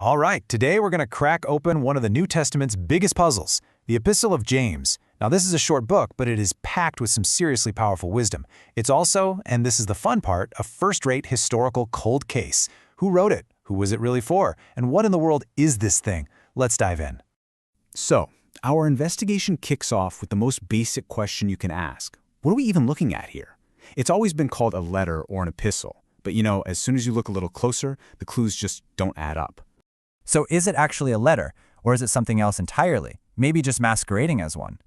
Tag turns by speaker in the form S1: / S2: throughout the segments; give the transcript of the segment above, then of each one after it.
S1: All right, today we're going to crack open one of the New Testament's biggest puzzles, the Epistle of James. Now, this is a short book, but it is packed with some seriously powerful wisdom. It's also, and this is the fun part, a first-rate historical cold case. Who wrote it? Who was it really for? And what in the world is this thing? Let's dive in.
S2: So, our investigation kicks off with the most basic question you can ask. What are we even looking at here? It's always been called a letter or an epistle, but as soon as you look a little closer, the clues just don't add up.
S3: So is it actually a letter, or is it something else entirely, maybe just masquerading as one?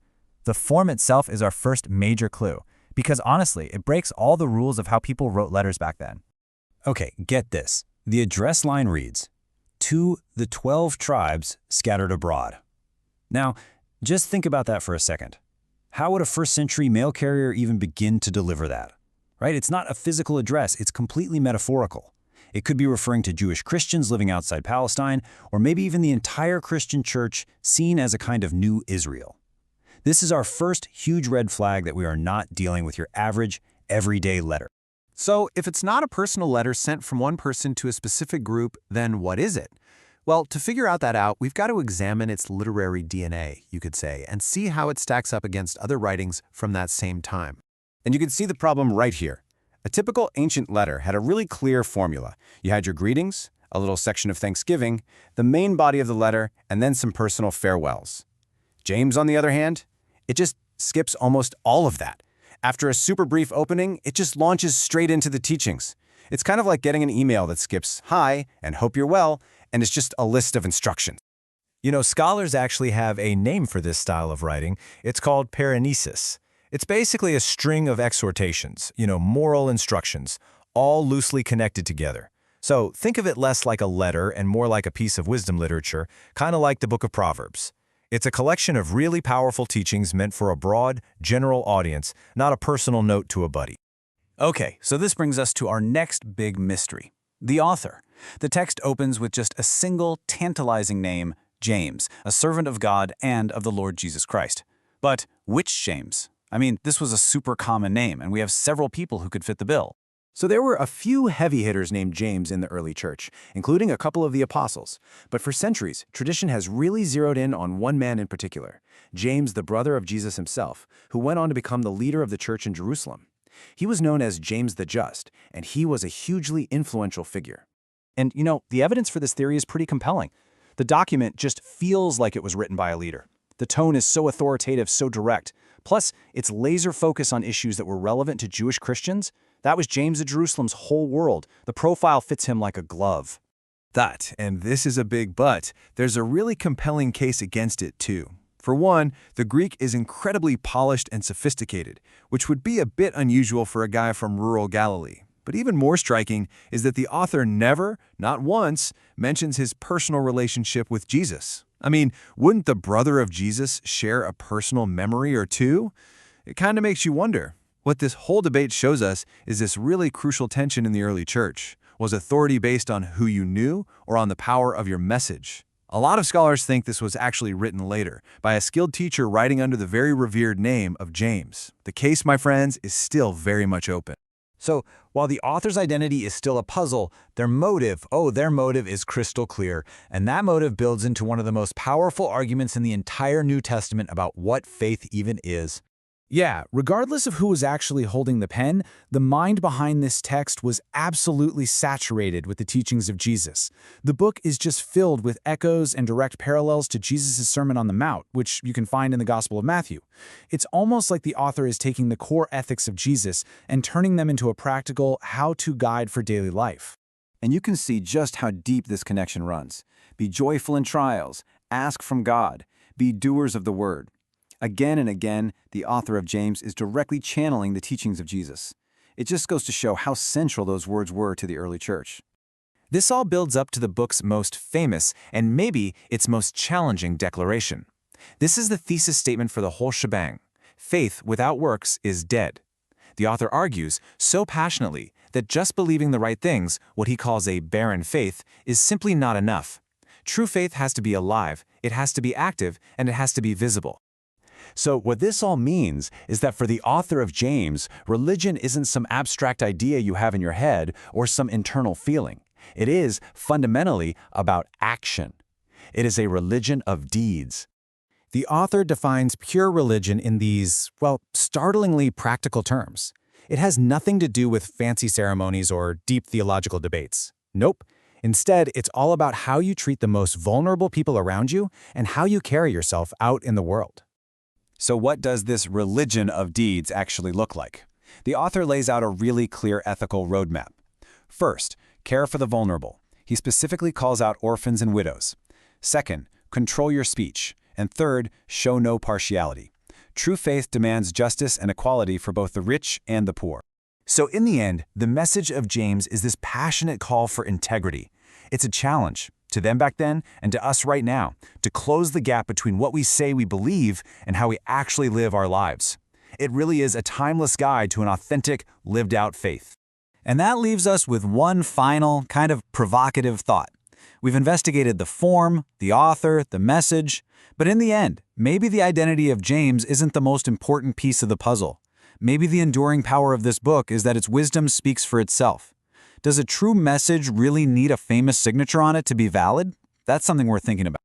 S3: The form itself is our first major clue, because honestly, it breaks all the rules of how people wrote letters back then.
S4: Okay, get this. The address line reads, "To the 12 tribes scattered abroad." Now, just think about that for a second. How would a first-century mail carrier even begin to deliver that? Right? It's not a physical address, it's completely metaphorical. It could be referring to Jewish Christians living outside Palestine, or maybe even the entire Christian church seen as a kind of new Israel. This is our first huge red flag that we are not dealing with your average, everyday letter.
S1: So, if it's not a personal letter sent from one person to a specific group, then what is it? Well, to figure out that out, we've got to examine its literary DNA, you could say, and see how it stacks up against other writings from that same time.
S5: And you can see the problem right here. A typical ancient letter had a really clear formula. You had your greetings, a little section of thanksgiving, the main body of the letter, and then some personal farewells. James, on the other hand, it just skips almost all of that. After a super brief opening, it just launches straight into the teachings. It's kind of like getting an email that skips "Hi" and "Hope you're well," and it's just a list of instructions.
S4: Scholars actually have a name for this style of writing. It's called paraenesis. It's basically a string of exhortations, moral instructions, all loosely connected together. So think of it less like a letter and more like a piece of wisdom literature, kind of like the Book of Proverbs. It's a collection of really powerful teachings meant for a broad, general audience, not a personal note to a buddy.
S2: Okay, so this brings us to our next big mystery, the author. The text opens with just a single tantalizing name, James, a servant of God and of the Lord Jesus Christ. But which James? This was a super common name, and we have several people who could fit the bill.
S5: So there were a few heavy hitters named James in the early church, including a couple of the apostles. But for centuries, tradition has really zeroed in on one man in particular, James, the brother of Jesus himself, who went on to become the leader of the church in Jerusalem. He was known as James the Just, and he was a hugely influential figure.
S3: And the evidence for this theory is pretty compelling. The document just feels like it was written by a leader. The tone is so authoritative, so direct. Plus, its laser focus on issues that were relevant to Jewish Christians. That was James of Jerusalem's whole world. The profile fits him like a glove.
S1: And this is a big but, there's a really compelling case against it too. For one, the Greek is incredibly polished and sophisticated, which would be a bit unusual for a guy from rural Galilee. But even more striking is that the author never, not once, mentions his personal relationship with Jesus. Wouldn't the brother of Jesus share a personal memory or two? It kind of makes you wonder. What this whole debate shows us is this really crucial tension in the early church. Was authority based on who you knew or on the power of your message? A lot of scholars think this was actually written later, by a skilled teacher writing under the very revered name of James. The case, my friends, is still very much open.
S3: So, while the author's identity is still a puzzle, their motive is crystal clear, and that motive builds into one of the most powerful arguments in the entire New Testament about what faith even is.
S2: Yeah, regardless of who was actually holding the pen, the mind behind this text was absolutely saturated with the teachings of Jesus. The book is just filled with echoes and direct parallels to Jesus' Sermon on the Mount, which you can find in the Gospel of Matthew. It's almost like the author is taking the core ethics of Jesus and turning them into a practical how-to guide for daily life.
S5: And you can see just how deep this connection runs. Be joyful in trials, ask from God, be doers of the word. Again and again, the author of James is directly channeling the teachings of Jesus. It just goes to show how central those words were to the early church.
S4: This all builds up to the book's most famous and maybe its most challenging declaration. This is the thesis statement for the whole shebang. Faith without works is dead. The author argues so passionately that just believing the right things, what he calls a barren faith, is simply not enough. True faith has to be alive, it has to be active, and it has to be visible.
S2: So what this all means is that for the author of James, religion isn't some abstract idea you have in your head or some internal feeling.
S3: It is fundamentally about action. It is a religion of deeds.
S2: The author defines pure religion in these, well, startlingly practical terms. It has nothing to do with fancy ceremonies or deep theological debates. Nope. Instead, it's all about how you treat the most vulnerable people around you and how you carry yourself out in the world.
S3: So what does this religion of deeds actually look like? The author lays out a really clear ethical roadmap. First, care for the vulnerable. He specifically calls out orphans and widows. Second, control your speech. And third, show no partiality. True faith demands justice and equality for both the rich and the poor. So in the end, the message of James is this passionate call for integrity. It's a challenge, to them back then and to us right now, to close the gap between what we say we believe and how we actually live our lives. It really is a timeless guide to an authentic, lived-out faith. And that leaves us with one final, kind of provocative thought. We've investigated the form, the author, the message, but in the end, maybe the identity of James isn't the most important piece of the puzzle. Maybe the enduring power of this book is that its wisdom speaks for itself. Does a true message really need a famous signature on it to be valid? That's something worth thinking about.